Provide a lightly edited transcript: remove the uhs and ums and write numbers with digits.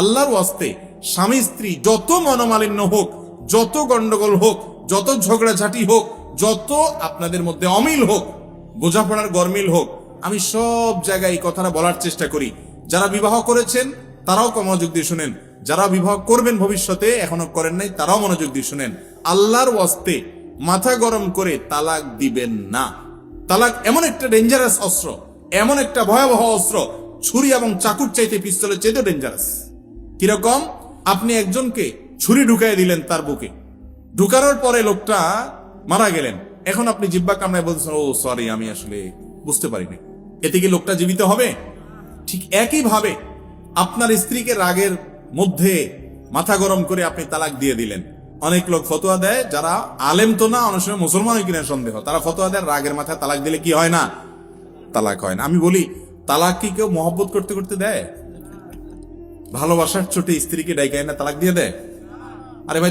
আল্লাহর ওয়াস্তে স্বামী স্ত্রী যত মনোমালিন্য হোক, যত গন্ডগোল হোক, যত ঝগড়াঝাটি হোক, যত আপনাদের মধ্যে অমিল হোক, বোঝাপড়ার গরমিল হোক, আমি সব জায়গায় এই কথাটা বলার চেষ্টা করি। যারা বিবাহ করেছেন তারাও মনোযোগ দিয়ে শুনেন, যারা বিবাহ করবেন ভবিষ্যতে এখনো করেন নাই তারাও মনোযোগ দিয়ে শুনেন। আল্লাহর ওয়াস্তে মাথা গরম করে তালাক দিবেন না। তালাক এমন একটা ডেঞ্জারাস অস্ত্র, এমন একটা ভয়াবহ অস্ত্র, ছুরি এবং চাকুর চাইতে পিস্তলের চাইতে ডেঞ্জারাস। কিরকম? আপনি একজনকে ছুরি ঢুকাই দিলেন তার বুকে, ঢুকানোর পরে লোকটা মারা গেলেন, এখন আপনি জিব্বা কামড়ায় বলছেন ও সরি আমি আসলে বুঝতে পারিনি, এতে কি লোকটা জীবিত হবে? ঠিক একই ভাবে আপনার স্ত্রীকে রাগের মধ্যে মাথা গরম করে আপনি তালাক দিয়ে দিলেন। অনেক লোক ফতোয়া দেয়, যারা আলেম তো না, অনেক সময় মুসলমান কিনা সন্দেহ, তারা ফতোয়া দেয় রাগের মাথায় তালাক দিলে কি হয় না? তালাক হয় না। আমি বলি তালাক কি কেউ মহব্বত করতে করতে দেয়? ভালোবাসার চোটে স্ত্রীকে ডাইকায় না তালাক দিয়ে দেয়? আরে ভাই